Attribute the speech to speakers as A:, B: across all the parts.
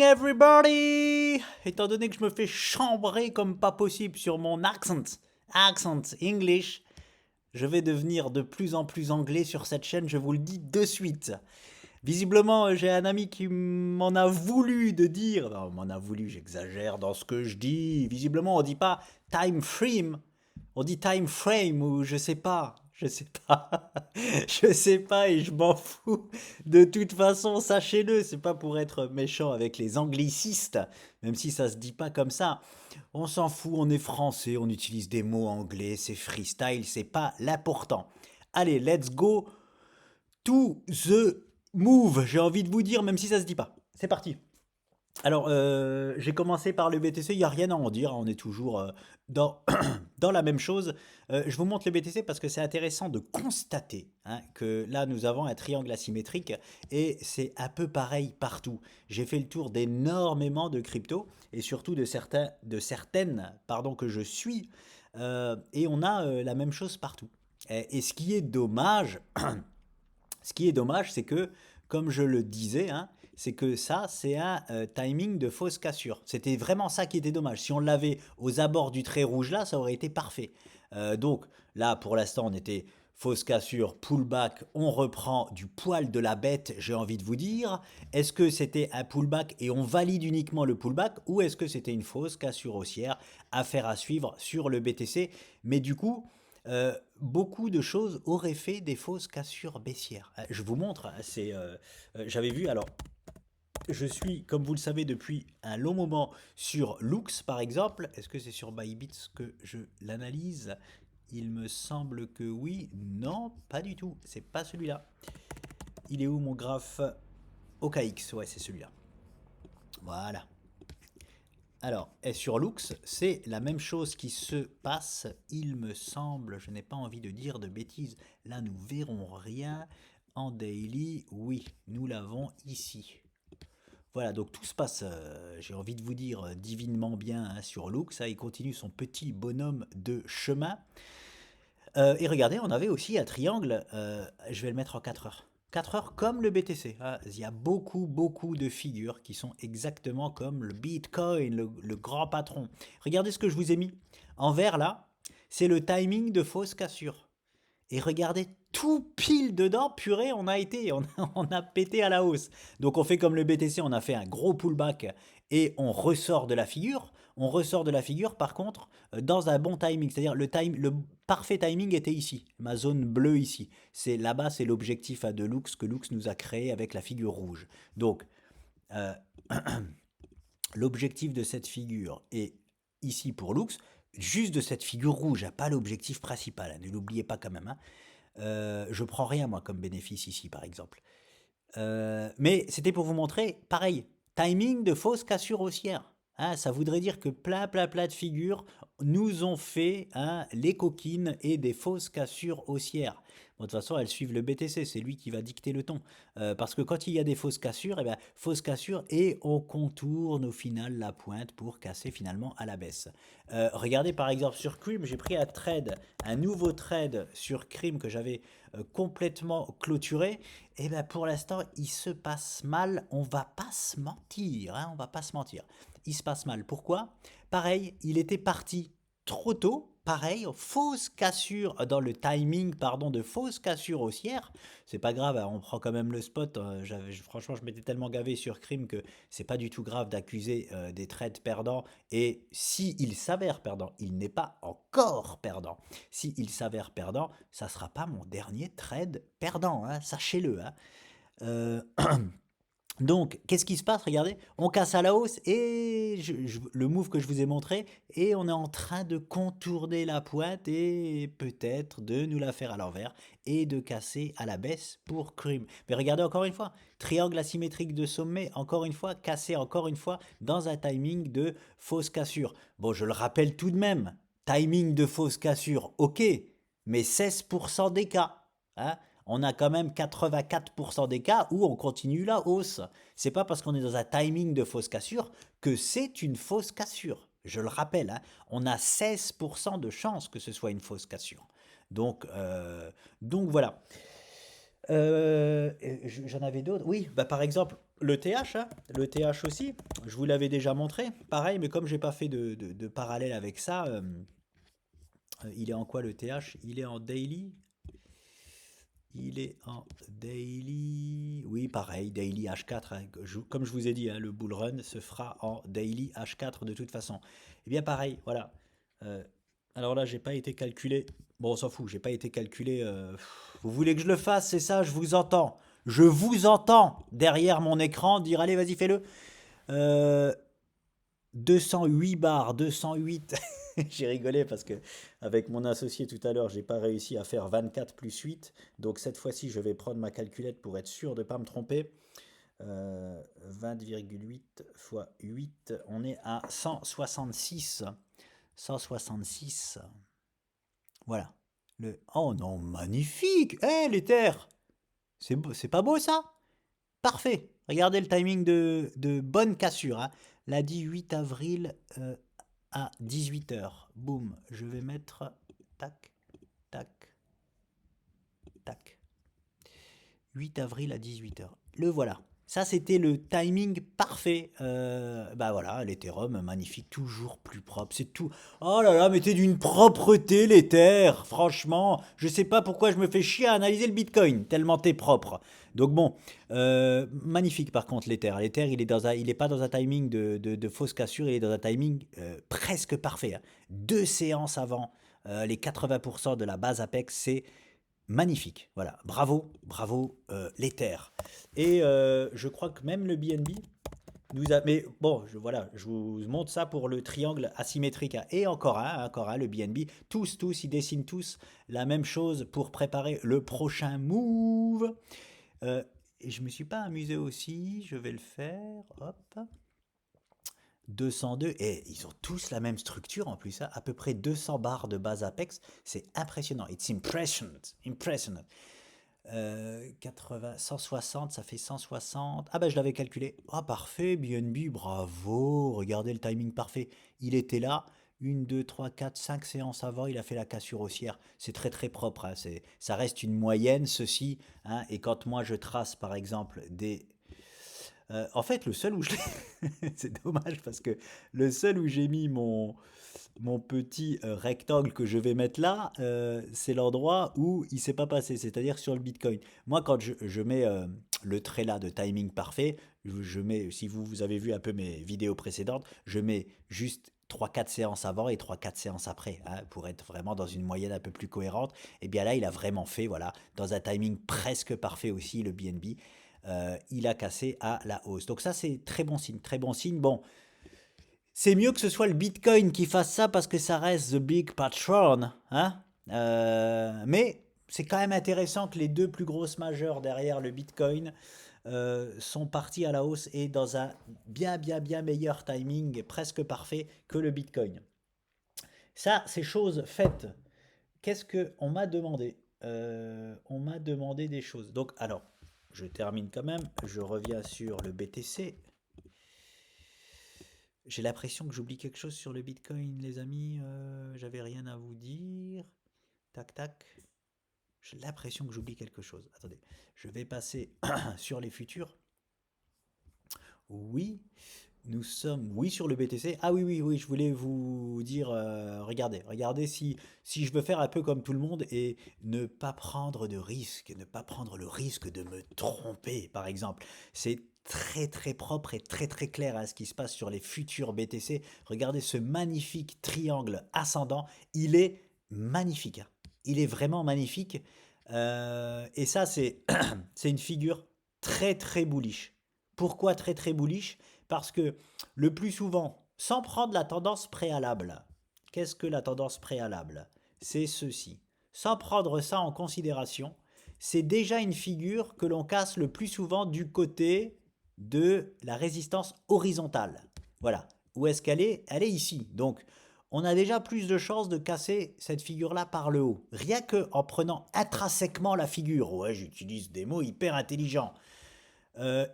A: everybody! Étant donné que je me fais chambrer comme pas possible sur mon accent English, je vais devenir de plus en plus anglais sur cette chaîne, je vous le dis de suite. Visiblement, j'ai un ami qui m'en a voulu de dire, non, m'en a voulu, j'exagère dans ce que je dis. Visiblement, on dit pas time frame, on dit time frame ou je sais pas, je sais pas et je m'en fous. De toute façon, sachez-le, c'est pas pour être méchant avec les anglicistes, même si ça se dit pas comme ça. On s'en fout, on est français, on utilise des mots anglais, c'est freestyle, c'est pas l'important. Allez, let's go to the move, j'ai envie de vous dire, même si ça se dit pas. C'est parti. Alors, j'ai commencé par le BTC, il n'y a rien à en dire, hein, on est toujours dans, dans la même chose. Je vous montre le BTC parce que c'est intéressant de constater hein, que là, nous avons un triangle asymétrique et c'est un peu pareil partout. J'ai fait le tour d'énormément de cryptos et surtout de certaines pardon, que je suis et on a la même chose partout. Et ce qui est dommage, c'est que, comme je le disais, hein, c'est que ça, c'est un timing de fausse cassure. C'était vraiment ça qui était dommage. Si on l'avait aux abords du trait rouge là, ça aurait été parfait. Donc là, pour l'instant, on était fausse cassure, pullback, on reprend du poil de la bête, j'ai envie de vous dire. Est-ce que c'était un pullback et on valide uniquement le pullback ou est-ce que c'était une fausse cassure haussière? Affaire à suivre sur le BTC. Mais du coup, beaucoup de choses auraient fait des fausses cassures baissières. Je vous montre, hein, j'avais vu, alors je suis, comme vous le savez, depuis un long moment sur Lux par exemple. Est-ce que c'est sur Bybit que je l'analyse? Il me semble que oui. Non, pas du tout. C'est pas celui-là. Il est où mon graphe OKX? Ouais, c'est celui-là. Voilà. Alors, et sur Lux, c'est la même chose qui se passe, il me semble, je n'ai pas envie de dire de bêtises, là nous verrons rien, en daily, oui, nous l'avons ici. Voilà, donc tout se passe, j'ai envie de vous dire, divinement bien hein, sur Lux, hein, il continue son petit bonhomme de chemin. Et regardez, on avait aussi un triangle, je vais le mettre en 4 heures. 4 heures comme le BTC. Ah, il y a beaucoup de figures qui sont exactement comme le Bitcoin, le grand patron. Regardez ce que je vous ai mis. En vert là, c'est le timing de fausse cassure. Et regardez, tout pile dedans, purée, on a pété à la hausse. Donc on fait comme le BTC, on a fait un gros pullback et on ressort de la figure. On ressort de la figure, par contre, dans un bon timing. C'est-à-dire le parfait timing était ici, ma zone bleue ici. C'est là-bas, c'est l'objectif à de Lux que Lux nous a créé avec la figure rouge. Donc, euh, l'objectif de cette figure est ici pour Lux, juste de cette figure rouge, hein, pas l'objectif principal. Hein, ne l'oubliez pas quand même. Hein. Je prends rien moi comme bénéfice ici par exemple. Mais c'était pour vous montrer, pareil, timing de fausse cassure haussière. Hein, ça voudrait dire que plein de figures nous ont fait hein, les coquines et des fausses cassures haussières. Bon, de toute façon, elles suivent le BTC, c'est lui qui va dicter le ton. Parce que quand il y a des fausses cassures, eh bien, fausses cassures et on contourne au final la pointe pour casser finalement à la baisse. Regardez par exemple sur Cream, j'ai pris un nouveau trade sur Cream que j'avais complètement clôturé. Et bien pour l'instant, il se passe mal, on va pas se mentir, hein, on va pas se mentir. Il se passe mal. Pourquoi? Pareil, il était parti trop tôt, pareil, fausse cassure dans le timing, pardon, de fausse cassure haussière. C'est pas grave, hein, on prend quand même le spot. Franchement, je m'étais tellement gavé sur Crime que c'est pas du tout grave d'accuser des trades perdants. Et si il s'avère perdant, il n'est pas encore perdant. Si il s'avère perdant, ça sera pas mon dernier trade perdant, hein, sachez-le. Hein. Euh, donc, qu'est-ce qui se passe? Regardez, on casse à la hausse et le move que je vous ai montré, et on est en train de contourner la pointe et peut-être de nous la faire à l'envers et de casser à la baisse pour Cream. Mais regardez encore une fois, triangle asymétrique de sommet, encore une fois, cassé encore une fois dans un timing de fausse cassure. Bon, je le rappelle tout de même, timing de fausse cassure, ok, mais 16% des cas. Hein, on a quand même 84% des cas où on continue la hausse. C'est pas parce qu'on est dans un timing de fausse cassure que c'est une fausse cassure. Je le rappelle, hein, on a 16% de chances que ce soit une fausse cassure. Donc voilà. J'en avais d'autres. Oui, bah par exemple, Le TH, hein, le TH aussi, je vous l'avais déjà montré. Pareil, mais comme j'ai pas fait de parallèle avec ça, il est en quoi le TH? Il est en daily. Il est en daily. Oui, pareil, daily H4, hein. Comme je vous ai dit, hein, le bull run se fera en daily H4 de toute façon. Eh bien, pareil, voilà. Euh, alors là, j'ai pas été calculé. Bon, on s'en fout, j'ai pas été calculé. Vous voulez que je le fasse, c'est ça, je vous entends. Je vous entends derrière mon écran dire allez, vas-y, fais-le. Euh, 208 bars, 208. J'ai rigolé parce que avec mon associé tout à l'heure, j'ai pas réussi à faire 24 plus 8. Donc cette fois-ci, je vais prendre ma calculette pour être sûr de ne pas me tromper. 20,8 fois 8, on est à 166. 166. Voilà. Oh non, magnifique. Eh, les terres. C'est pas beau ça? Parfait. Regardez le timing de bonne cassure, hein. Lundi 8 avril à 18 h. Boum. Je vais mettre. Tac, tac, tac. 8 avril à 18 h. Le voilà. Ça, c'était le timing parfait. Bah voilà, l'Ethereum, magnifique, toujours plus propre. C'est tout. Oh là là, mettez d'une propreté l'Ether. Franchement, je sais pas pourquoi je me fais chier à analyser le Bitcoin, tellement t'es propre. Donc bon, magnifique par contre l'Ether. L'Ether, il est pas dans un timing de fausse cassure, il est dans un timing presque parfait, hein. 2 séances avant les 80% de la base Apex, c'est magnifique, voilà. Bravo, bravo, l'Ether. Et je crois que même le BNB nous a. Mais bon, voilà, je vous montre ça pour le triangle asymétrique, hein. Et encore un, le BNB. Tous, ils dessinent tous la même chose pour préparer le prochain move. Et je me suis pas amusé aussi, je vais le faire. Hop. 202, et ils ont tous la même structure en plus, hein. À peu près 200 barres de base Apex, c'est impressionnant. It's impressionnant, impressionnant. 80, 160, ça fait 160. Ah bah je l'avais calculé. Ah parfait, BNB, bravo. Regardez le timing parfait. Il était là. Une, 2, 3, 4, 5 séances avant, il a fait la cassure haussière. C'est très très propre, hein. Ça reste une moyenne, ceci, hein. Et quand moi je trace par exemple des en fait, le seul où je l'ai. C'est dommage parce que le seul où j'ai mis mon petit rectangle que je vais mettre là, c'est l'endroit où il s'est pas passé, c'est-à-dire sur le Bitcoin. Moi, quand je mets le trait là de timing parfait, je mets, si vous avez vu un peu mes vidéos précédentes, je mets juste trois quatre séances avant et trois quatre séances après, hein, pour être vraiment dans une moyenne un peu plus cohérente. Et bien là, il a vraiment fait, voilà, dans un timing presque parfait aussi, le BNB. Il a cassé à la hausse. Donc ça, c'est très bon signe, très bon signe. Bon, c'est mieux que ce soit le Bitcoin qui fasse ça parce que ça reste the big patron, hein. Mais c'est quand même intéressant que les deux plus grosses majeures derrière le Bitcoin sont partis à la hausse et dans un bien meilleur timing, presque parfait, que le Bitcoin. Ça, c'est chose faite. Qu'est-ce que on m'a demandé? On m'a demandé des choses. Donc, alors, je termine quand même. Je reviens sur le BTC. J'ai l'impression que j'oublie quelque chose sur le Bitcoin, les amis. J'avais rien à vous dire. Tac, tac. J'ai l'impression que j'oublie quelque chose. Attendez, je vais passer sur les futurs. Oui, nous sommes, oui, sur le BTC. Ah oui, oui, oui, je voulais vous dire, regardez si je veux faire un peu comme tout le monde et ne pas prendre de risques, ne pas prendre le risque de me tromper, par exemple. C'est très très propre et très très clair à ce qui se passe sur les futurs BTC. Regardez ce magnifique triangle ascendant, il est magnifique, hein. Il est vraiment magnifique. Et ça, c'est c'est une figure très très bullish. Pourquoi très très bullish? Parce que le plus souvent, sans prendre la tendance préalable, qu'est-ce que la tendance préalable? C'est ceci. Sans prendre ça en considération, c'est déjà une figure que l'on casse le plus souvent du côté de la résistance horizontale. Voilà. Où est-ce qu'elle est? Elle est ici. Donc, on a déjà plus de chances de casser cette figure-là par le haut. Rien que en prenant intrinsèquement la figure. Ouais, j'utilise des mots hyper intelligents.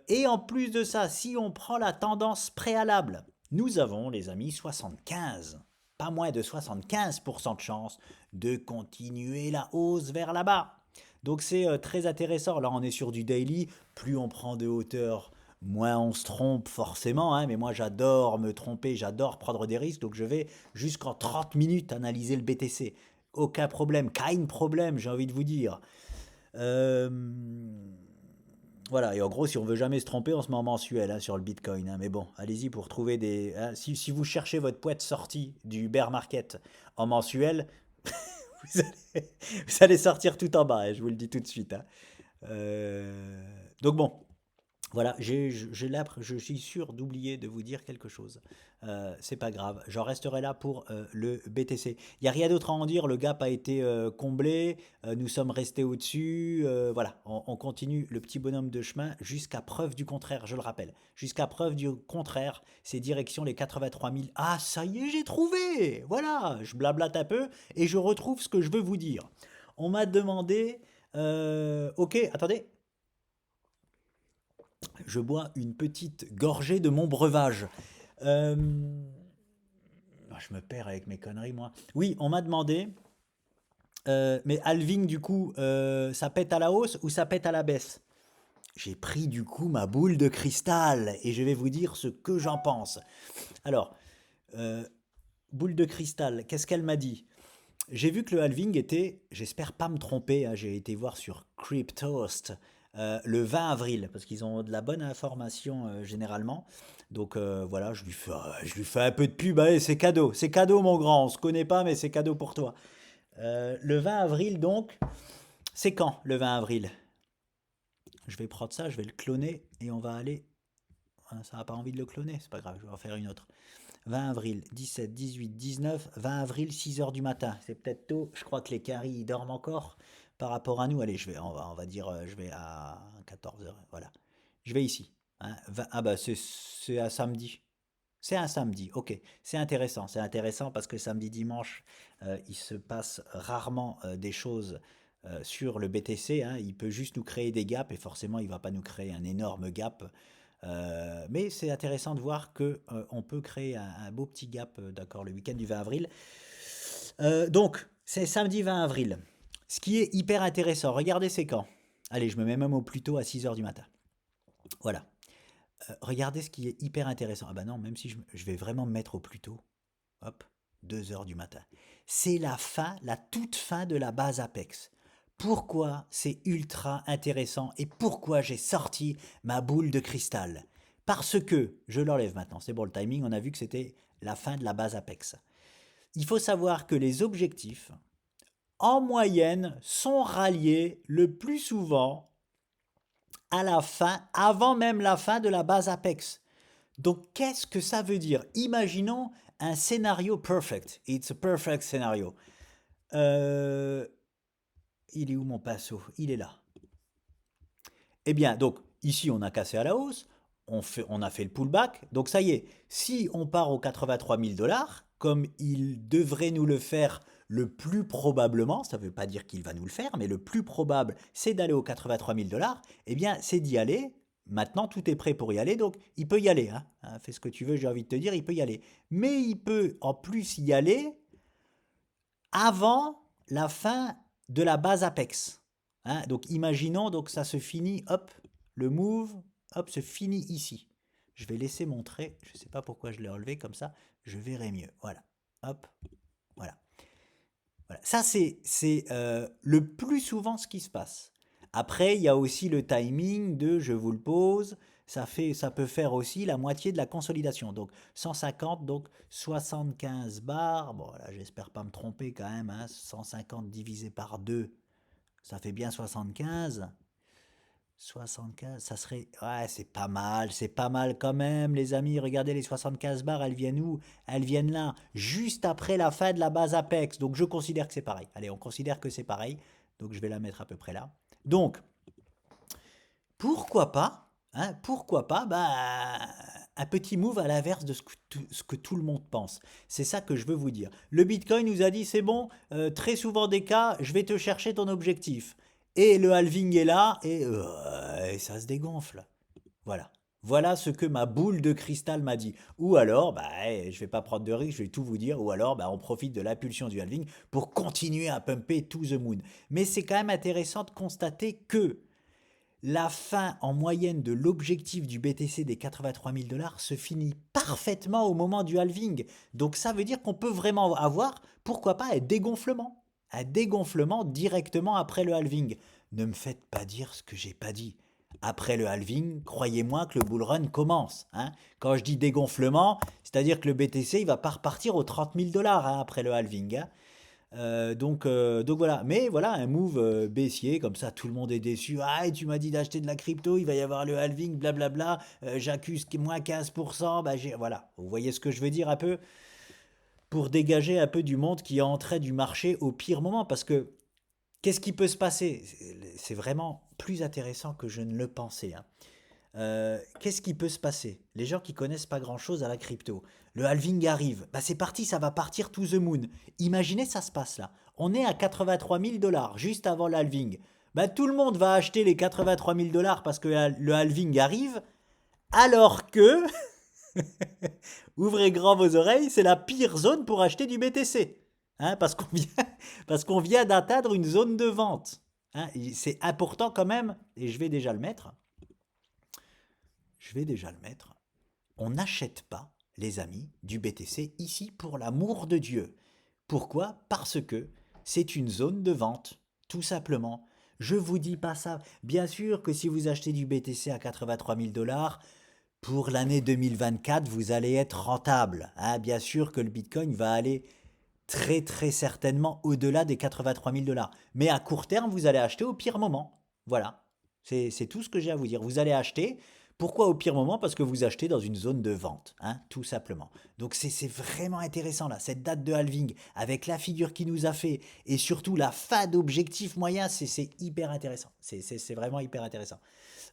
A: Et en plus de ça, si on prend la tendance préalable, nous avons, les amis, 75, pas moins de 75% de chance de continuer la hausse vers là-bas. Donc c'est très intéressant. Là, on est sur du daily. Plus on prend de hauteur, moins on se trompe forcément, hein, mais moi j'adore me tromper, j'adore prendre des risques, donc je vais jusqu'en 30 minutes analyser le BTC. Aucun problème, kein problème, j'ai envie de vous dire. Euh, voilà, et en gros, si on veut jamais se tromper, on se met en mensuel hein, sur le Bitcoin. Hein. Mais bon, allez-y pour trouver des. Hein, si vous cherchez votre poète sortie du bear market en mensuel, vous allez, vous allez sortir tout en bas, hein, je vous le dis tout de suite. Hein. Donc bon, voilà, je suis sûr d'oublier de vous dire quelque chose. C'est pas grave, j'en resterai là pour le BTC. Il n'y a rien d'autre à en dire, le gap a été comblé, nous sommes restés au-dessus. Voilà, on continue le petit bonhomme de chemin jusqu'à preuve du contraire, je le rappelle. Jusqu'à preuve du contraire, c'est direction les 83 000. Ah, ça y est, j'ai trouvé. Voilà, je blablate un peu et je retrouve ce que je veux vous dire. On m'a demandé... ok, attendez, je bois une petite gorgée de mon breuvage. Euh, je me perds avec mes conneries, moi. Oui, on m'a demandé, mais halving, du coup, ça pète à la hausse ou ça pète à la baisse? J'ai pris du coup ma boule de cristal et je vais vous dire ce que j'en pense. Alors, euh, boule de cristal, qu'est-ce qu'elle m'a dit? J'ai vu que le halving était, j'espère pas me tromper, hein, j'ai été voir sur Cryptost le 20 avril, parce qu'ils ont de la bonne information généralement. Donc voilà, je lui fais un peu de pub, allez, c'est cadeau mon grand, on se connaît pas, mais c'est cadeau pour toi. Le 20 avril donc, c'est quand le 20 avril? Je vais prendre ça, je vais le cloner et on va aller... Ah, ça n'a pas envie de le cloner, c'est pas grave, je vais en faire une autre. 20 avril, 17, 18, 19, 20 avril, 6 heures du matin. C'est peut-être tôt, je crois que les caries ils dorment encore par rapport à nous. Allez, on va dire, je vais à 14 heures, voilà. Je vais ici. Hein, ah bah c'est un samedi. C'est un samedi, ok. C'est intéressant parce que samedi, dimanche, il se passe rarement des choses sur le BTC. Hein. Il peut juste nous créer des gaps et forcément, il ne va pas nous créer un énorme gap. Mais c'est intéressant de voir que on peut créer un beau petit gap, d'accord, le week-end du 20 avril. Donc, c'est samedi 20 avril. Ce qui est hyper intéressant, regardez c'est quand. Allez, je me mets même au plus tôt à 6 heures du matin. Voilà. Regardez ce qui est hyper intéressant. Ah bah non, même si je vais vraiment me mettre au plus tôt. Hop, 2 heures du matin. C'est la fin, la toute fin de la base Apex. Pourquoi c'est ultra intéressant et pourquoi j'ai sorti ma boule de cristal? Parce que, je l'enlève maintenant, c'est bon le timing, on a vu que c'était la fin de la base Apex. Il faut savoir que les objectifs, en moyenne, sont ralliés le plus souvent à la fin, avant même la fin de la base Apex. Donc, qu'est-ce que ça veut dire? Imaginons un scénario perfect. It's a perfect scenario. Euh, il est où mon pinceau? Il est là. Eh bien, donc, ici, on a cassé à la hausse. On a fait le pullback. Donc, ça y est. Si on part aux 83 000 dollars, comme il devrait nous le faire le plus probablement, ça ne veut pas dire qu'il va nous le faire, mais le plus probable, c'est d'aller aux 83 000 dollars, eh bien, c'est d'y aller. Maintenant, tout est prêt pour y aller, donc il peut y aller. Hein. Fais ce que tu veux, j'ai envie de te dire, il peut y aller. Mais il peut en plus y aller avant la fin de la base Apex. Hein. Donc imaginons, donc ça se finit, hop, le move, hop, se finit ici. Je vais laisser montrer, je ne sais pas pourquoi je l'ai enlevé comme ça, je verrai mieux. Voilà, hop, voilà. Voilà. Ça, c'est le plus souvent ce qui se passe. Après, il y a aussi le timing de je vous le pose. Ça peut faire aussi la moitié de la consolidation. Donc 150, donc 75 bars. Bon, là, j'espère pas me tromper quand même. Hein. 150 divisé par 2, ça fait bien 75. 75, ça serait... Ouais, c'est pas mal quand même, les amis. Regardez les 75 bars, elles viennent où? Elles viennent là, juste après la fin de la base Apex. Donc je considère que c'est pareil. Allez, on considère que c'est pareil. Donc je vais la mettre à peu près là. Donc, pourquoi pas, hein, pourquoi pas, bah, un petit move à l'inverse de ce que tout le monde pense. C'est ça que je veux vous dire. Le Bitcoin nous a dit, c'est bon, très souvent des cas, je vais te chercher ton objectif. Et le halving est là, et ça se dégonfle. Voilà. Voilà ce que ma boule de cristal m'a dit. Ou alors, bah, je vais pas prendre de risque, je vais tout vous dire. Ou alors, bah, on profite de l'impulsion du halving pour continuer à pumper to the moon. Mais c'est quand même intéressant de constater que la fin en moyenne de l'objectif du BTC des 83 000 dollars se finit parfaitement au moment du halving. Donc ça veut dire qu'on peut vraiment avoir, pourquoi pas, un dégonflement directement après le halving. Ne me faites pas dire ce que j'ai pas dit. Après le halving, croyez-moi que le bull run commence, hein. Quand je dis dégonflement, c'est-à-dire que le BTC il va pas repartir aux 30 000 dollars après le halving, hein. Donc voilà, mais voilà, un move baissier, comme ça tout le monde est déçu. Ah, et tu m'as dit d'acheter de la crypto, il va y avoir le halving, blablabla, j'accuse moins 15%, bah voilà, vous voyez ce que je veux dire un peu, pour dégager un peu du monde qui entrait du marché au pire moment, parce que qu'est-ce qui peut se passer? C'est vraiment plus intéressant que je ne le pensais, hein. Qu'est-ce qui peut se passer? Les gens qui connaissent pas grand-chose à la crypto, le halving arrive, bah c'est parti, ça va partir to the moon. Imaginez ça se passe là. On est à 83 000 dollars juste avant le halving. Bah tout le monde va acheter les 83 000 dollars parce que le halving arrive, alors que, ouvrez grand vos oreilles, c'est la pire zone pour acheter du BTC. Hein, parce qu'on vient d'atteindre une zone de vente. Hein, c'est important quand même, et je vais déjà le mettre. Je vais déjà le mettre. On n'achète pas, les amis, du BTC ici pour l'amour de Dieu. Pourquoi? Parce que c'est une zone de vente, tout simplement. Je vous dis pas ça. Bien sûr que si vous achetez du BTC à 83 000 dollars, pour l'année 2024, vous allez être rentable, hein. Bien sûr que le Bitcoin va aller très très certainement au-delà des 83 000 dollars. Mais à court terme, vous allez acheter au pire moment. Voilà. C'est tout ce que j'ai à vous dire. Vous allez acheter. Pourquoi au pire moment? Parce que vous achetez dans une zone de vente, hein, tout simplement. Donc c'est vraiment intéressant là, cette date de halving, avec la figure qui nous a fait, et surtout la fin d'objectif moyen, c'est hyper intéressant. C'est vraiment hyper intéressant.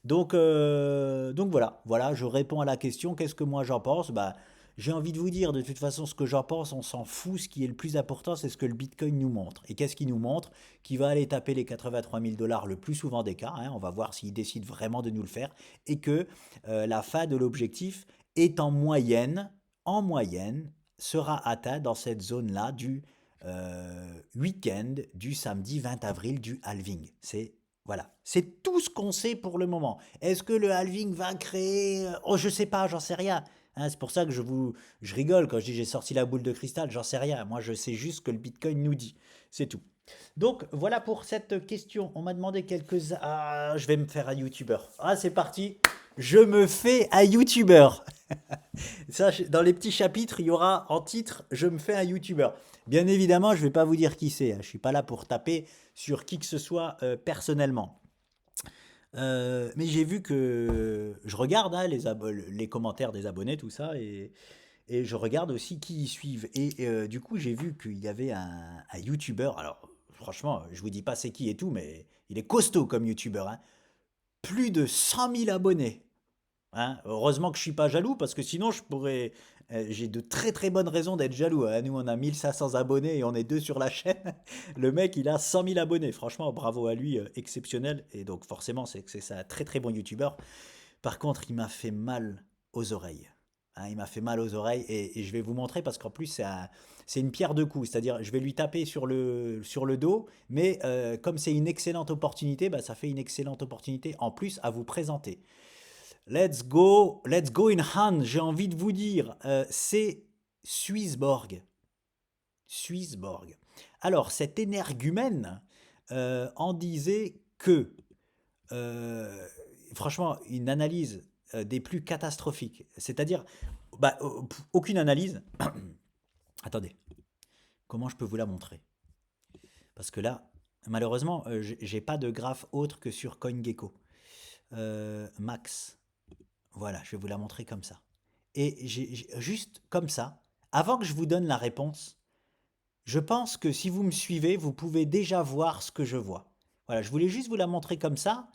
A: Donc voilà, je réponds à la question, qu'est-ce que moi j'en pense? Bah, j'ai envie de vous dire, de toute façon, ce que j'en pense, on s'en fout. Ce qui est le plus important, c'est ce que le Bitcoin nous montre. Et qu'est-ce qu'il nous montre? Qu'il va aller taper les 83 000 dollars le plus souvent des cas, hein. On va voir s'il décide vraiment de nous le faire. Et que la fin de l'objectif est en moyenne, sera atteinte dans cette zone-là du week-end du samedi 20 avril du halving. Voilà, c'est tout ce qu'on sait pour le moment. Est-ce que le halving va créer... Oh, je sais pas, j'en sais rien. Hein, c'est pour ça que je rigole quand je dis j'ai sorti la boule de cristal, j'en sais rien. Moi, je sais juste ce que le Bitcoin nous dit. C'est tout. Donc, voilà pour cette question. On m'a demandé quelques... Ah, je vais me faire un YouTuber. Ah, c'est parti. Je me fais un YouTuber. Ça, dans les petits chapitres, il y aura en titre je me fais un YouTuber. Bien évidemment, je ne vais pas vous dire qui c'est, hein. Je ne suis pas là pour taper sur qui que ce soit personnellement. Mais j'ai vu que je regarde, hein, les commentaires des abonnés, tout ça, et je regarde aussi qui y suivent. Et du coup, j'ai vu qu'il y avait un YouTuber. Alors, franchement, je vous dis pas c'est qui et tout, mais il est costaud comme YouTuber, hein. Plus de 100 000 abonnés. Hein. Heureusement que je suis pas jaloux parce que sinon je pourrais. J'ai de très très bonnes raisons d'être jaloux, hein. Nous on a 1500 abonnés et on est deux sur la chaîne. Le mec il a 100 000 abonnés. Franchement bravo à lui, exceptionnel. Et donc forcément c'est que c'est un très très bon youtubeur. Par contre il m'a fait mal aux oreilles. Hein, il m'a fait mal aux oreilles et je vais vous montrer parce qu'en plus c'est une pierre deux coups. C'est-à-dire je vais lui taper sur le dos, mais comme c'est une excellente opportunité, bah, ça fait une excellente opportunité en plus à vous présenter. Let's go in Han, j'ai envie de vous dire, c'est Swissborg. Swissborg. Alors, cet énergumène en disait que, euh, franchement, une analyse des plus catastrophiques, c'est-à-dire, bah, aucune analyse. Attendez, comment je peux vous la montrer? Parce que là, malheureusement, j'ai pas de graphe autre que sur CoinGecko. Max. Voilà, je vais vous la montrer comme ça. Et juste comme ça, avant que je vous donne la réponse, je pense que si vous me suivez, vous pouvez déjà voir ce que je vois. Voilà, je voulais juste vous la montrer comme ça.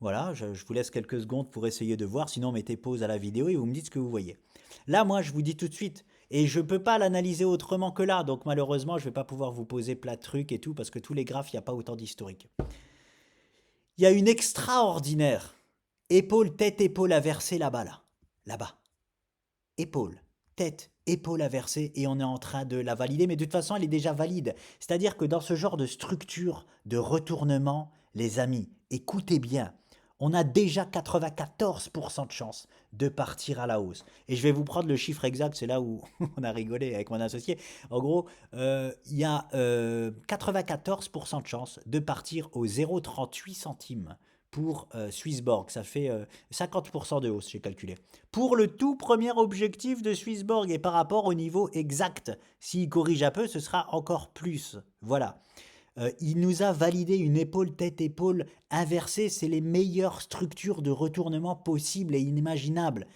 A: Voilà, je vous laisse quelques secondes pour essayer de voir, sinon mettez pause à la vidéo et vous me dites ce que vous voyez. Là, moi, je vous dis tout de suite, et je ne peux pas l'analyser autrement que là, donc malheureusement, je ne vais pas pouvoir vous poser plein de trucs et tout, parce que tous les graphes, il n'y a pas autant d'historique. Il y a une extraordinaire épaule, tête, épaule inversée là-bas, là. Là-bas. Épaule, tête, épaule inversée et on est en train de la valider. Mais de toute façon, elle est déjà valide. C'est-à-dire que dans ce genre de structure de retournement, les amis, écoutez bien, on a déjà 94% de chance de partir à la hausse. Et je vais vous prendre le chiffre exact, c'est là où on a rigolé avec mon associé. En gros, il y a 94% de chance de partir au 0,38 centimes pour Swissborg. Ça fait 50% de hausse, j'ai calculé. Pour le tout premier objectif de Swissborg et par rapport au niveau exact, s'il corrige un peu, ce sera encore plus. Voilà. Il nous a validé une épaule tête-épaule inversée. C'est les meilleures structures de retournement possibles et inimaginables.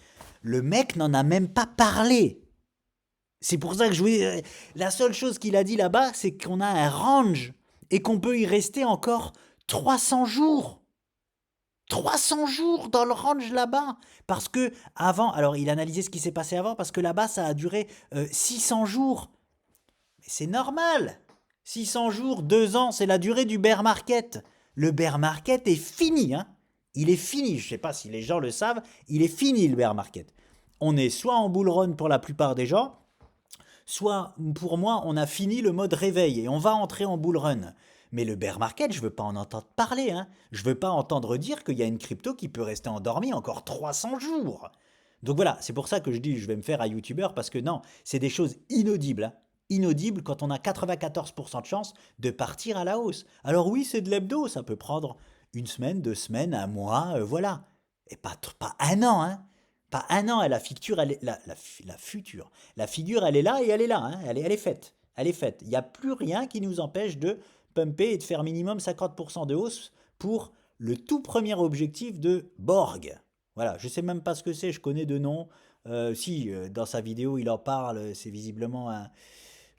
A: Le mec n'en a même pas parlé. C'est pour ça que la seule chose qu'il a dit là-bas, c'est qu'on a un range et qu'on peut y rester encore 300 jours. 300 jours dans le range là-bas. Parce que avant, alors il analysait ce qui s'est passé avant, parce que là-bas, ça a duré 600 jours. Mais c'est normal. 600 jours, 2 ans, c'est la durée du bear market. Le bear market est fini. Hein. Il est fini. Je ne sais pas si les gens le savent. Il est fini le bear market. On est soit en bull run pour la plupart des gens, soit pour moi, on a fini le mode réveil et on va entrer en bull run. Mais le bear market, je veux pas en entendre parler. Hein. Je veux pas entendre dire qu'il y a une crypto qui peut rester endormie encore 300 jours. Donc voilà, c'est pour ça que je dis je vais me faire un youtubeur parce que non, c'est des choses inaudibles. Hein. Inaudibles quand on a 94% de chance de partir à la hausse. Alors oui, c'est de l'hebdo, ça peut prendre une semaine, 2 semaines, un mois, voilà. Et pas un an, hein. Pas un an, la figure, elle est, la future. La figure, elle est là et elle est là, hein. Elle est faite. Elle est faite. Il n'y a plus rien qui nous empêche de pumper et de faire minimum 50% de hausse pour le tout premier objectif de Borg. Voilà, je sais même pas ce que c'est, je connais de nom. Si, dans sa vidéo, il en parle, c'est visiblement un...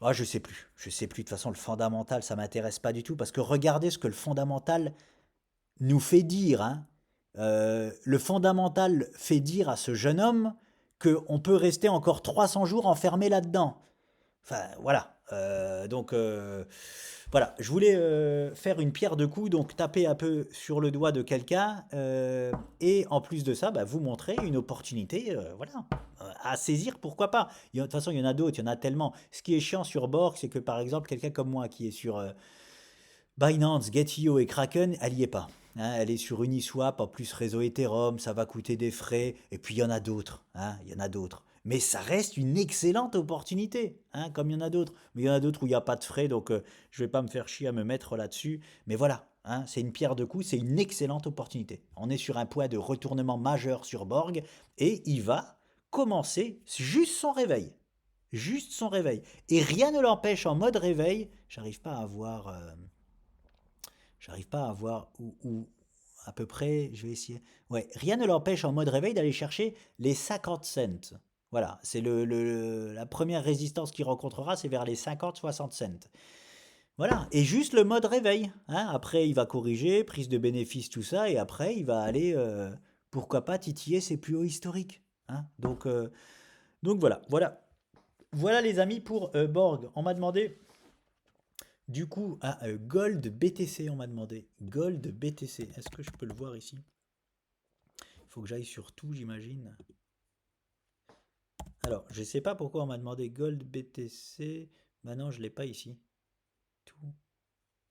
A: Ah, je sais plus, je sais plus. De toute façon, le fondamental, ça m'intéresse pas du tout parce que regardez ce que le fondamental nous fait dire. Hein. Le fondamental fait dire à ce jeune homme qu'on peut rester encore 300 jours enfermé là-dedans. Enfin, voilà. Voilà. Je voulais faire une pierre de coups, donc taper un peu sur le doigt de quelqu'un, et en plus de ça, bah, vous montrer une opportunité, voilà, à saisir, pourquoi pas. De toute façon, il y en a d'autres, il y en a tellement. Ce qui est chiant sur Borg, c'est que par exemple, quelqu'un comme moi qui est sur Binance, Get.io et Kraken, elle y est pas. Hein, elle est sur Uniswap, en plus réseau Ethereum, ça va coûter des frais, et puis il y en a d'autres, hein, il y en a d'autres. Mais ça reste une excellente opportunité, hein, comme il y en a d'autres. Mais il y en a d'autres où il n'y a pas de frais, donc je ne vais pas me faire chier à me mettre là-dessus. Mais voilà, hein, c'est une pierre de coups, c'est une excellente opportunité. On est sur un point de retournement majeur sur Borg, et il va commencer juste son réveil. Juste son réveil. Et rien ne l'empêche en mode réveil, j'arrive pas à voir... J'arrive pas à voir où à peu près, je vais essayer. Ouais, rien ne l'empêche en mode réveil d'aller chercher les 50 cents. Voilà, c'est la première résistance qu'il rencontrera, c'est vers les 50-60 cents. Voilà, et juste le mode réveil. Hein. Après, il va corriger, prise de bénéfice, tout ça, et après, il va aller, pourquoi pas, titiller ses plus hauts historiques. Hein. Donc voilà, voilà. Voilà les amis pour Borg. On m'a demandé du coup, Gold BTC, on m'a demandé. Gold BTC. Est-ce que je peux le voir ici? Il faut que j'aille sur tout, j'imagine. Alors, je ne sais pas pourquoi on m'a demandé Gold BTC. Bah non, je ne l'ai pas ici. Tout.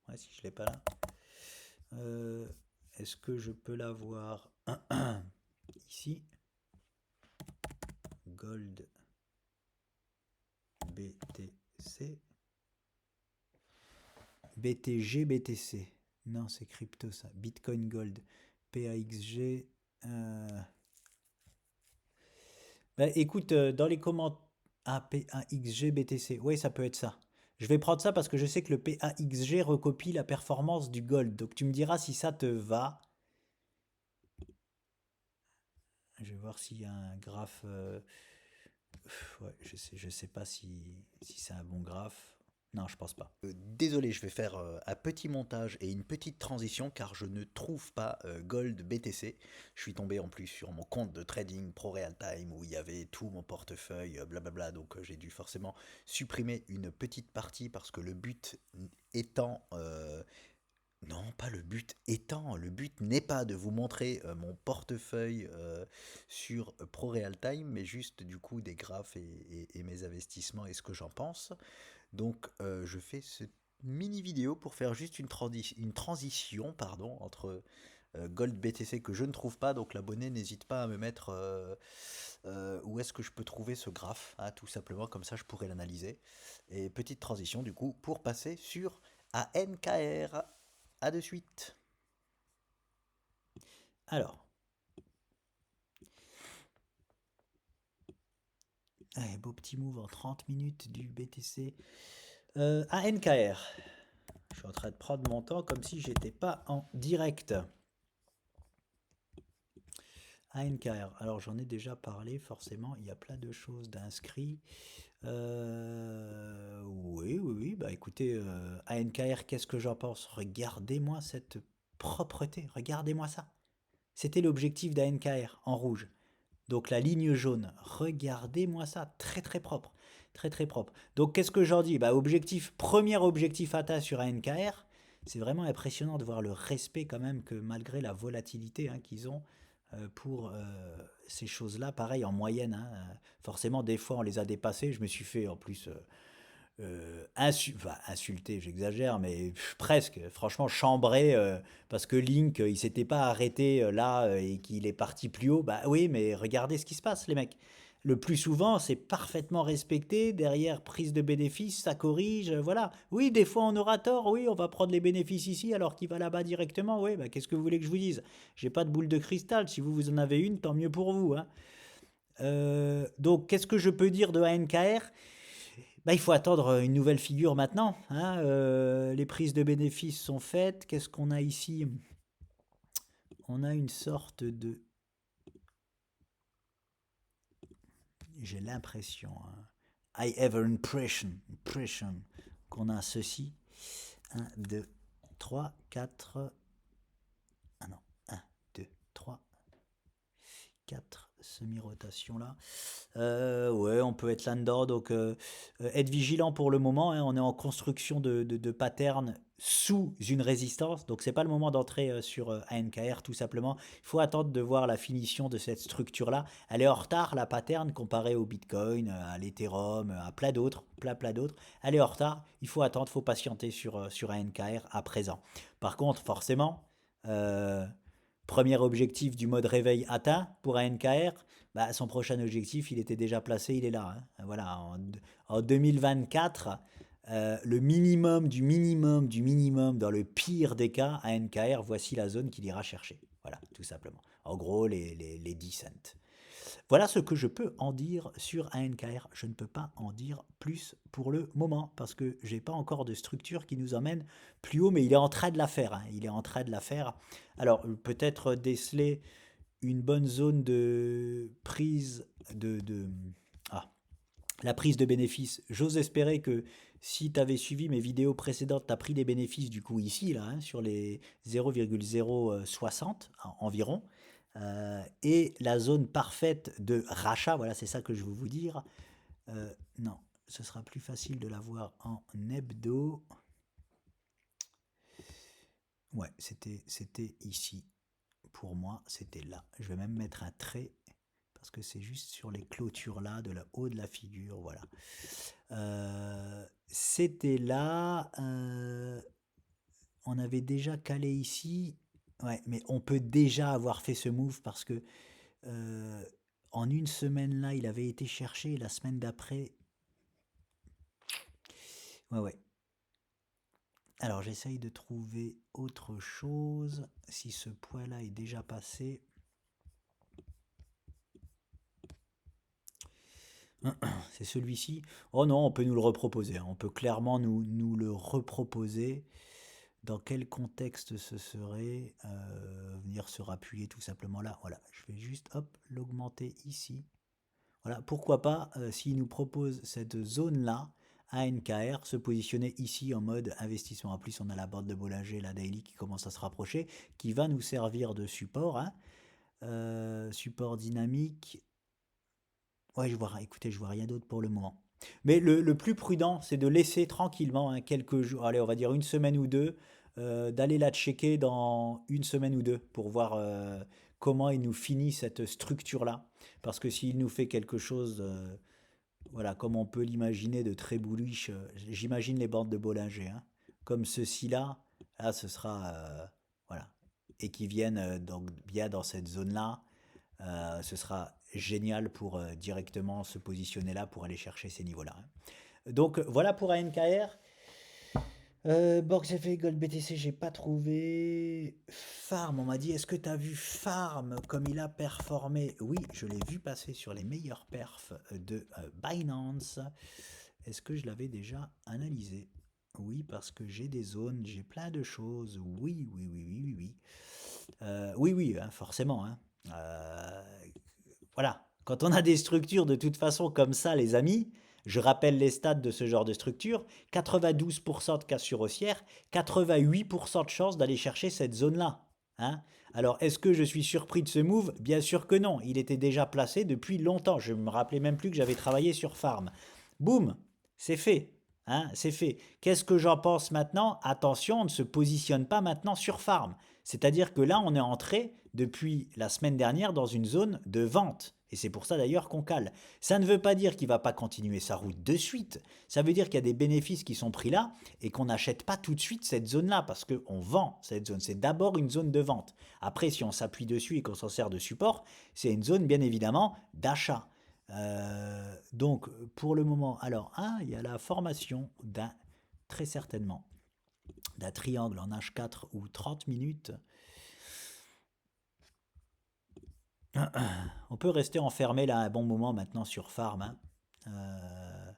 A: Ouais, si je ne l'ai pas là. Est-ce que je peux l'avoir ici? Gold BTC. BTG BTC. Non, c'est crypto ça. Bitcoin Gold. PAXG. Bah, écoute, dans les commentaires. Ah, PAXG BTC. Oui, ça peut être ça. Je vais prendre ça parce que je sais que le PAXG recopie la performance du gold. Donc tu me diras si ça te va. Je vais voir s'il y a un graphe. Ouais, je sais pas si c'est un bon graphe. Non, je pense pas. Désolé, je vais faire un petit montage et une petite transition car je ne trouve pas Gold BTC. Je suis tombé en plus sur mon compte de trading Pro Real Time où il y avait tout mon portefeuille, blablabla. Donc j'ai dû forcément supprimer une petite partie parce que le but étant Non, pas le but étant, le but n'est pas de vous montrer mon portefeuille sur ProRealTime, mais juste du coup des graphes et mes investissements et ce que j'en pense. Donc je fais cette mini vidéo pour faire juste une transition pardon, entre Gold BTC que je ne trouve pas, donc l'abonné n'hésite pas à me mettre où est-ce que je peux trouver ce graphe, hein, tout simplement, comme ça je pourrais l'analyser. Et petite transition du coup pour passer sur ANKR. À de suite. Alors, allez, beau petit move en 30 minutes du BTC. ANKR. Je suis en train de prendre mon temps comme si j'étais pas en direct. ANKR. Alors j'en ai déjà parlé, forcément, il y a plein de choses d'inscrits. Oui, bah écoutez, ANKR, qu'est-ce que j'en pense? Regardez-moi cette propreté, regardez-moi ça. C'était l'objectif d'ANKR en rouge. Donc la ligne jaune, regardez-moi ça, très très propre, très très propre. Donc qu'est-ce que j'en dis? Bah objectif, premier objectif atteint sur ANKR. C'est vraiment impressionnant de voir le respect quand même que malgré la volatilité hein, qu'ils ont pour ces choses-là, pareil en moyenne. Hein, forcément, des fois on les a dépassés. Je me suis fait en plus insulté, j'exagère, mais presque, franchement, chambré, parce que Link, il s'était pas arrêté là et qu'il est parti plus haut. Bah oui, mais regardez ce qui se passe, les mecs. Le plus souvent, c'est parfaitement respecté. Derrière, prise de bénéfices, ça corrige. Voilà. Oui, des fois, on aura tort. Oui, on va prendre les bénéfices ici alors qu'il va là-bas directement. Oui, bah, qu'est-ce que vous voulez que je vous dise? J'ai pas de boule de cristal. Si vous, vous en avez une, tant mieux pour vous. Hein. Donc, qu'est-ce que je peux dire de ANKR? Bah, il faut attendre une nouvelle figure maintenant. Hein, les prises de bénéfices sont faites. Qu'est-ce qu'on a ici? On a une sorte de... J'ai l'impression, hein, I have an impression qu'on a ceci. 1, 2, 3, 4... Ah non, 1, 2, 3, 4 semi-rotations là. Ouais, on peut être là-dedans. Donc, être vigilant pour le moment. Hein, on est en construction de patterns sous une résistance. Donc, c'est pas le moment d'entrer sur ANKR tout simplement. Il faut attendre de voir la finition de cette structure-là. Elle est en retard, la pattern, comparée au Bitcoin, à l'Ethereum, à plein d'autres. Plein d'autres. Elle est en retard. Il faut attendre, il faut patienter sur ANKR à présent. Par contre, forcément, euh, premier objectif du mode réveil atteint pour ANKR, bah, son prochain objectif, il était déjà placé, il est là. Hein. Voilà, en 2024, le minimum du minimum, dans le pire des cas, à NKR, voici la zone qu'il ira chercher. Voilà, tout simplement. En gros, les 10 cents. Voilà ce que je peux en dire sur ANKR. Je ne peux pas en dire plus pour le moment parce que j'ai pas encore de structure qui nous emmène plus haut, mais il est en train de la faire. Hein. Il est en train de la faire. Alors, peut-être déceler une bonne zone de prise ah, la prise de bénéfices. J'ose espérer que si tu avais suivi mes vidéos précédentes, tu as pris des bénéfices du coup ici, là, hein, sur les 0,060 environ. Et la zone parfaite de rachat, voilà, c'est ça que je veux vous dire. Non, ce sera plus facile de la voir en hebdo. Ouais, c'était ici. Pour moi, c'était là. Je vais même mettre un trait parce que c'est juste sur les clôtures là, de la haut de la figure, voilà. C'était là, on avait déjà calé ici, ouais, mais on peut déjà avoir fait ce move parce que euh, en une semaine là, il avait été cherché, la semaine d'après, ouais, ouais. Alors j'essaye de trouver autre chose, si ce point là est déjà passé. C'est celui-ci. Oh non, on peut nous le reproposer. Hein. On peut clairement nous le reproposer. Dans quel contexte ce serait venir se rappuyer tout simplement là. Voilà, je vais juste hop l'augmenter ici. Voilà, pourquoi pas s'il nous propose cette zone-là, ANKR, se positionner ici en mode investissement. En plus, on a la bande de Bollinger, la daily qui commence à se rapprocher, qui va nous servir de support. Hein. Support dynamique. Ouais, écoutez, je vois rien d'autre pour le moment. Mais le plus prudent, c'est de laisser tranquillement hein, quelques jours, allez, on va dire une semaine ou deux, d'aller la checker dans une semaine ou deux pour voir comment il nous finit cette structure-là. Parce que s'il nous fait quelque chose, voilà, comme on peut l'imaginer, de très bullish, j'imagine les bandes de Bollinger, hein, comme ceci-là, là, ce sera, voilà, et qui viennent donc bien dans cette zone-là, ce sera génial pour directement se positionner là pour aller chercher ces niveaux-là, hein. Donc voilà pour ANKR. Borg fait Gold BTC, j'ai pas trouvé. Farm, on m'a dit, est-ce que tu as vu Farm comme il a performé? Oui, je l'ai vu passer sur les meilleurs perfs de Binance. Est-ce que je l'avais déjà analysé? Oui, parce que j'ai des zones, j'ai plein de choses. Oui, oui, oui, oui, oui, oui. Oui, oui, hein, forcément, hein. Euh, voilà. Quand on a des structures de toute façon comme ça, les amis, je rappelle les stats de ce genre de structure, 92% de cassure haussière, 88% de chances d'aller chercher cette zone-là, hein. Alors, est-ce que je suis surpris de ce move? Bien sûr que non. Il était déjà placé depuis longtemps. Je ne me rappelais même plus que j'avais travaillé sur Farm. Boum, c'est fait, hein, c'est fait. Qu'est-ce que j'en pense maintenant? Attention, on ne se positionne pas maintenant sur Farm. C'est-à-dire que là, on est entré depuis la semaine dernière dans une zone de vente. Et c'est pour ça d'ailleurs qu'on cale. Ça ne veut pas dire qu'il ne va pas continuer sa route de suite. Ça veut dire qu'il y a des bénéfices qui sont pris là et qu'on n'achète pas tout de suite cette zone-là parce qu'on vend cette zone. C'est d'abord une zone de vente. Après, si on s'appuie dessus et qu'on s'en sert de support, c'est une zone bien évidemment d'achat. Donc pour le moment, alors, il y a la formation d'un, très certainement, d'un triangle en H4 ou 30 minutes. On peut rester enfermé là un bon moment maintenant sur Farm, hein. Euh,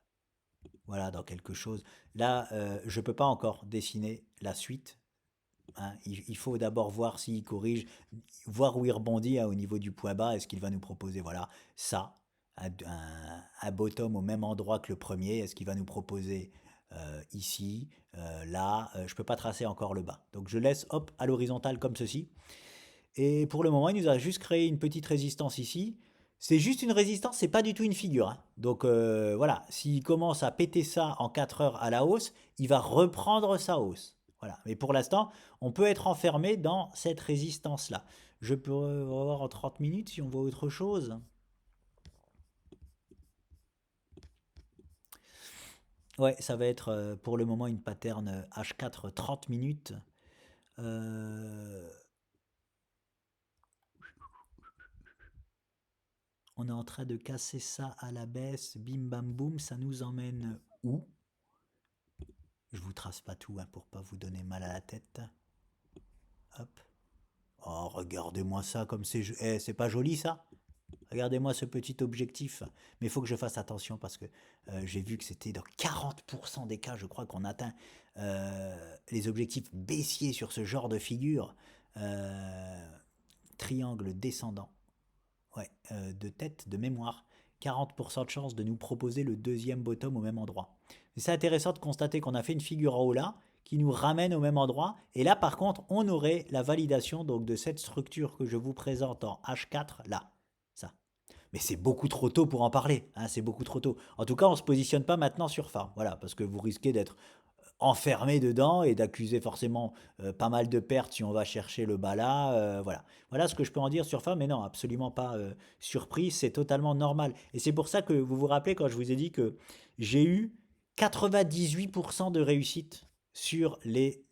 A: voilà, dans quelque chose. Là, je ne peux pas encore dessiner la suite, hein. Il faut d'abord voir s'il corrige, voir où il rebondit, hein, au niveau du point bas. Est-ce qu'il va nous proposer, voilà, ça, un bottom au même endroit que le premier? Est-ce qu'il va nous proposer ici, là? Je ne peux pas tracer encore le bas. Donc je laisse, hop, à l'horizontale comme ceci. Et pour le moment, il nous a juste créé une petite résistance ici. C'est juste une résistance, c'est pas du tout une figure, hein. Donc voilà, s'il commence à péter ça en 4 heures à la hausse, il va reprendre sa hausse. Voilà. Mais pour l'instant, on peut être enfermé dans cette résistance-là. Je peux voir en 30 minutes si on voit autre chose. Ouais, ça va être pour le moment une pattern H4 30 minutes. Euh, on est en train de casser ça à la baisse. Bim bam boum, ça nous emmène où? Je vous trace pas tout, hein, pour pas vous donner mal à la tête. Hop. Oh, regardez-moi ça comme c'est pas joli ça? Regardez-moi ce petit objectif. Mais il faut que je fasse attention parce que j'ai vu que c'était dans 40% des cas, je crois qu'on atteint les objectifs baissiers sur ce genre de figure. Euh, triangle descendant. Ouais, de tête, de mémoire. 40% de chance de nous proposer le deuxième bottom au même endroit. C'est intéressant de constater qu'on a fait une figure en haut là, qui nous ramène au même endroit. Et là, par contre, on aurait la validation donc de cette structure que je vous présente en H4 là. Ça. Mais c'est beaucoup trop tôt pour en parler, hein, c'est beaucoup trop tôt. En tout cas, on ne se positionne pas maintenant sur Farm. Voilà, parce que vous risquez d'être enfermé dedans et d'accuser forcément pas mal de pertes si on va chercher le bas là. Voilà. Voilà ce que je peux en dire sur Farm, mais non, absolument pas surpris, c'est totalement normal. Et c'est pour ça que vous vous rappelez quand je vous ai dit que j'ai eu 98% de réussite sur les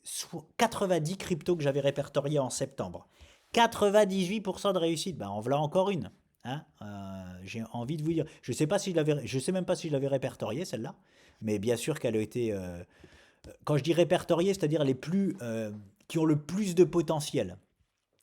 A: 90 cryptos que j'avais répertoriés en septembre. 98% de réussite, ben en voilà encore une, hein. J'ai envie de vous dire, je sais même pas si je l'avais répertoriée celle-là, mais bien sûr qu'elle a été, quand je dis répertoriée, c'est-à-dire les plus qui ont le plus de potentiel.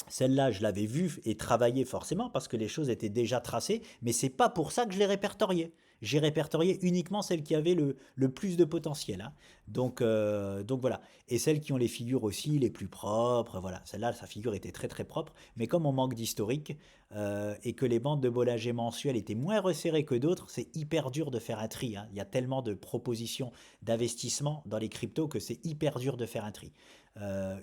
A: Celle-là, je l'avais vue et travaillée forcément parce que les choses étaient déjà tracées, mais c'est pas pour ça que je l'ai répertoriée. J'ai répertorié uniquement celles qui avaient le plus de potentiel, hein. Donc voilà. Et celles qui ont les figures aussi les plus propres, voilà. Celle-là, sa figure était très très propre, mais comme on manque d'historique et que les bandes de Bollinger mensuelles étaient moins resserrées que d'autres, c'est hyper dur de faire un tri, hein. Il y a tellement de propositions d'investissement dans les cryptos que c'est hyper dur de faire un tri.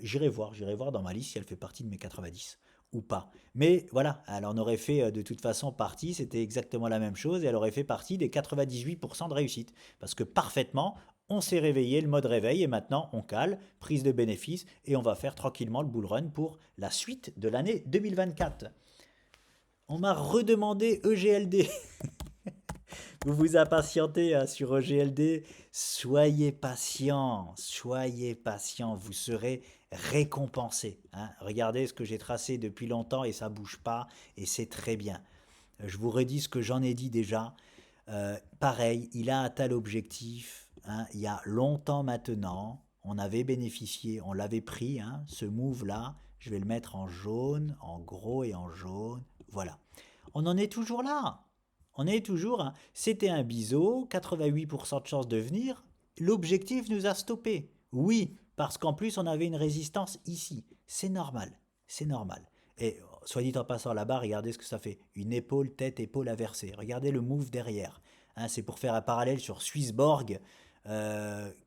A: J'irai voir dans ma liste si elle fait partie de mes 90 ou pas. Mais voilà, elle en aurait fait de toute façon partie, c'était exactement la même chose, et elle aurait fait partie des 98% de réussite. Parce que parfaitement, On s'est réveillé, le mode réveil, et maintenant on cale, prise de bénéfice, et on va faire tranquillement le bull run pour la suite de l'année 2024. On m'a redemandé EGLD. Vous vous impatientez hein, sur EGLD. Soyez patient, vous serez récompensé. Hein. Regardez ce que j'ai tracé depuis longtemps et ça bouge pas et c'est très bien. Je vous redis ce que j'en ai dit déjà. Pareil, il a atteint l'objectif hein, il y a longtemps maintenant. On avait bénéficié, on l'avait pris, hein, ce move-là. Je vais le mettre en jaune, en gros et en jaune. Voilà. On en est toujours là. On est toujours. Hein. C'était un biseau, 88% de chance de venir. L'objectif nous a stoppé. Oui, parce qu'en plus on avait une résistance ici. C'est normal. C'est normal. Et soit dit en passant là-bas, regardez ce que ça fait. Une épaule, tête, épaule inversée. Regardez le move derrière. Hein, c'est pour faire un parallèle sur Swissborg,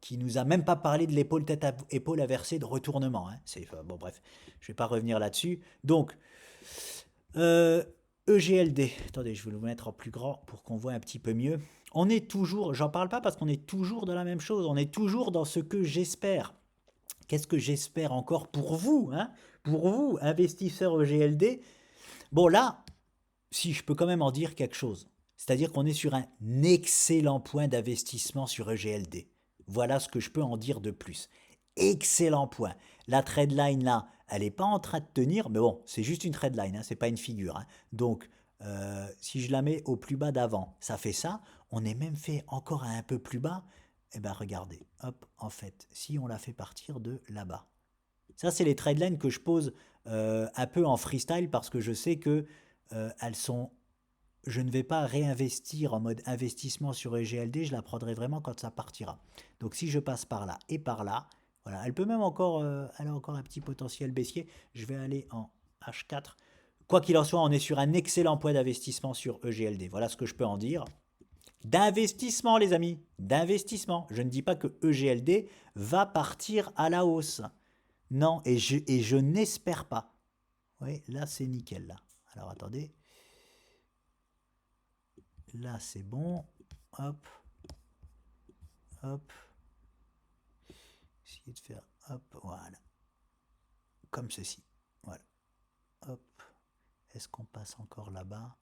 A: qui nous a même pas parlé de l'épaule, tête, épaule inversée de retournement. Hein. Bon, bref, je vais pas revenir là-dessus. Donc, EGLD. Attendez, je vais le mettre en plus grand pour qu'on voit un petit peu mieux. On est toujours, j'en parle pas parce qu'on est toujours dans la même chose. On est toujours dans ce que j'espère. Qu'est-ce que j'espère encore pour vous, hein? Pour vous, investisseurs EGLD. Bon, là, si je peux quand même en dire quelque chose. C'est-à-dire qu'on est sur un excellent point d'investissement sur EGLD. Voilà ce que je peux en dire de plus. Excellent point. La trendline là, elle n'est pas en train de tenir, mais bon, c'est juste une trendline, hein, c'est pas une figure. Hein. Donc, si je la mets au plus bas d'avant, ça fait ça. On est même fait encore un peu plus bas. Eh bien, regardez, hop, en fait, si on la fait partir de là-bas. Ça, c'est les trendlines que je pose un peu en freestyle parce que je sais que elles sont. Je ne vais pas réinvestir en mode investissement sur EGLD, je la prendrai vraiment quand ça partira. Donc si je passe par là et par là, voilà, elle peut même encore, elle a encore un petit potentiel baissier. Je vais aller en H4. Quoi qu'il en soit, on est sur un excellent point d'investissement sur EGLD. Voilà ce que je peux en dire. D'investissement, les amis, d'investissement. Je ne dis pas que EGLD va partir à la hausse. Non, et je n'espère pas. Oui, là c'est nickel. Là. Alors attendez. Là c'est bon. Hop. Hop. Essayez de faire. Hop. Voilà. Comme ceci. Voilà. Hop. Est-ce qu'on passe encore là-bas?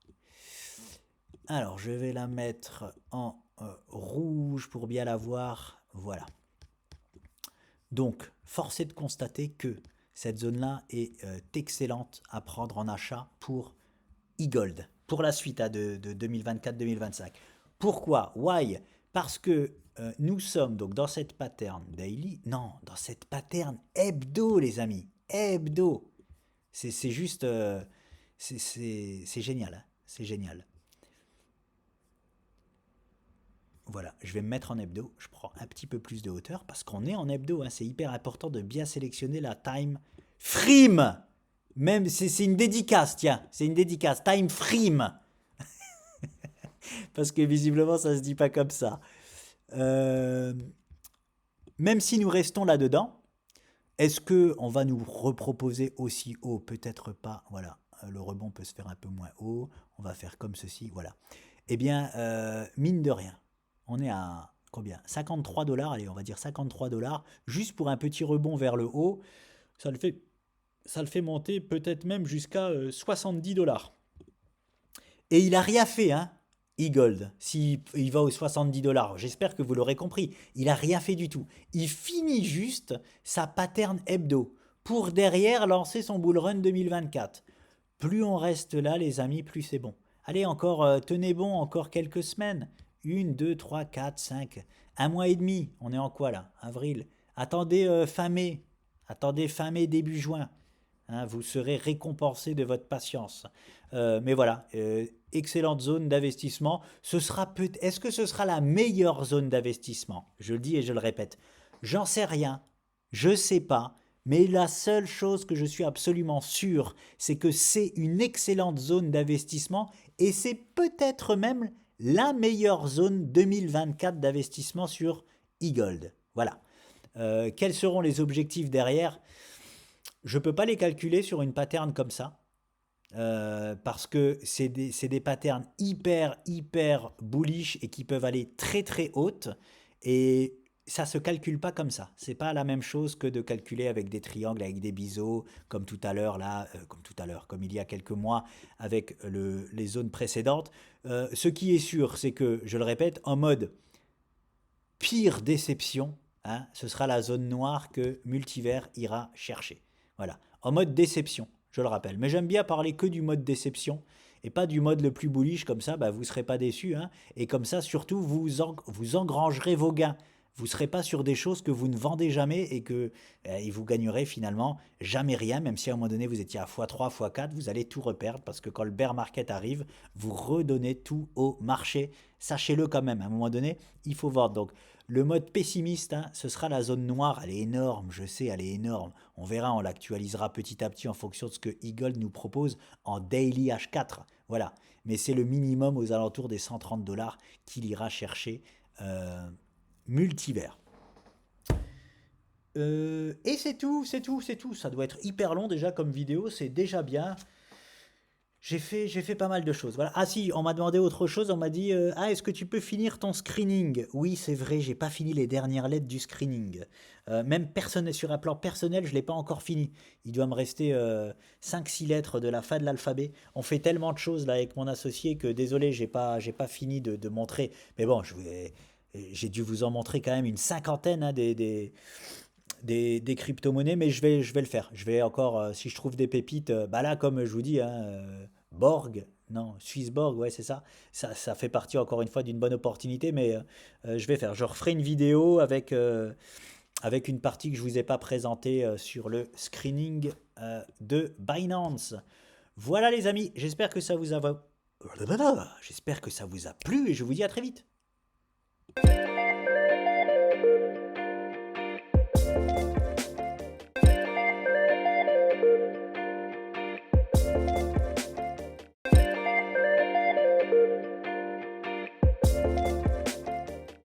A: Alors je vais la mettre en rouge pour bien la voir. Voilà. Donc, force est de constater que cette zone-là est excellente à prendre en achat pour e-gold, pour la suite hein, de 2024-2025. Pourquoi? Why? Parce que nous sommes donc dans cette pattern daily, non, dans cette pattern hebdo, les amis, hebdo. C'est juste, c'est génial, hein, c'est génial. Voilà, je vais me mettre en hebdo, je prends un petit peu plus de hauteur parce qu'on est en hebdo, hein, c'est hyper important de bien sélectionner la time frame. Même c'est une dédicace, tiens, c'est une dédicace, time frame. Parce que visiblement ça se dit pas comme ça. Euh, Même si nous restons là-dedans, est-ce que on va nous reproposer aussi haut? Peut-être pas, voilà. Le rebond peut se faire un peu moins haut, on va faire comme ceci, voilà. Eh bien, mine de rien, on est à combien? 53 dollars, allez, on va dire 53 dollars, juste pour un petit rebond vers le haut, ça le fait monter peut-être même jusqu'à 70 dollars. Et il a rien fait, hein, e-gold, s'il il va aux 70 dollars. J'espère que vous l'aurez compris. Il a rien fait du tout. Il finit juste sa pattern hebdo pour derrière lancer son bull run 2024. Plus on reste là, les amis, plus c'est bon. Allez, encore, tenez bon, encore quelques semaines. Une, deux, trois, quatre, cinq. Un mois et demi. On est en quoi là? Avril. Attendez fin mai. Attendez fin mai, début juin. Hein, vous serez récompensé de votre patience. Mais voilà, excellente zone d'investissement. Est-ce que ce sera la meilleure zone d'investissement? Je le dis et je le répète. J'en sais rien. Je sais pas. Mais la seule chose que je suis absolument sûr, c'est que c'est une excellente zone d'investissement et c'est peut-être même la meilleure zone 2024 d'investissement sur e-gold. Voilà. Quels seront les objectifs derrière? Je ne peux pas les calculer sur une pattern comme ça. Parce que c'est des patterns hyper bullish et qui peuvent aller très très hautes. Et ça se calcule pas comme ça. C'est pas la même chose que de calculer avec des triangles, avec des biseaux, comme tout à l'heure là, comme tout à l'heure, comme il y a quelques mois avec les zones précédentes. Ce qui est sûr, c'est que, je le répète, en mode pire déception, hein, ce sera la zone noire que Multivers ira chercher. Voilà, en mode déception, je le rappelle. Mais j'aime bien parler que du mode déception et pas du mode le plus bullish, comme ça bah, vous ne serez pas déçus. Hein, et comme ça, surtout, vous engrangerez vos gains. Vous ne serez pas sur des choses que vous ne vendez jamais et que et vous gagnerez finalement jamais rien, même si à un moment donné vous étiez à x3, x4, vous allez tout reperdre parce que quand le bear market arrive, vous redonnez tout au marché. Sachez-le quand même, à un moment donné, il faut vendre. Donc le mode pessimiste, hein, ce sera la zone noire. Elle est énorme, je sais, elle est énorme. On verra, on l'actualisera petit à petit en fonction de ce que Eagle nous propose en daily H4. Voilà. Mais c'est le minimum aux alentours des 130 dollars qu'il ira chercher euh, Multivers. Et c'est tout, c'est tout, c'est tout. Ça doit être hyper long déjà comme vidéo, c'est déjà bien. J'ai fait pas mal de choses. Voilà. Ah si, on m'a demandé autre chose. On m'a dit ah, est-ce que tu peux finir ton screening? Oui, c'est vrai, j'ai pas fini les dernières lettres du screening. Même sur un plan personnel, je l'ai pas encore fini. Il doit me rester 5-6 lettres de la fin de l'alphabet. On fait tellement de choses là avec mon associé que désolé, j'ai pas fini de montrer. Mais bon, j'ai dû vous en montrer quand même une cinquantaine, hein, des crypto-monnaies, mais je vais le faire. Je vais encore, si je trouve des pépites, bah là, comme je vous dis, hein, Borg, non, Swissborg, ouais, c'est ça. Ça fait partie encore une fois d'une bonne opportunité, mais je vais faire. Je referai une vidéo avec une partie que je ne vous ai pas présentée sur le screening de Binance. Voilà les amis, j'espère que ça vous a plu et je vous dis à très vite.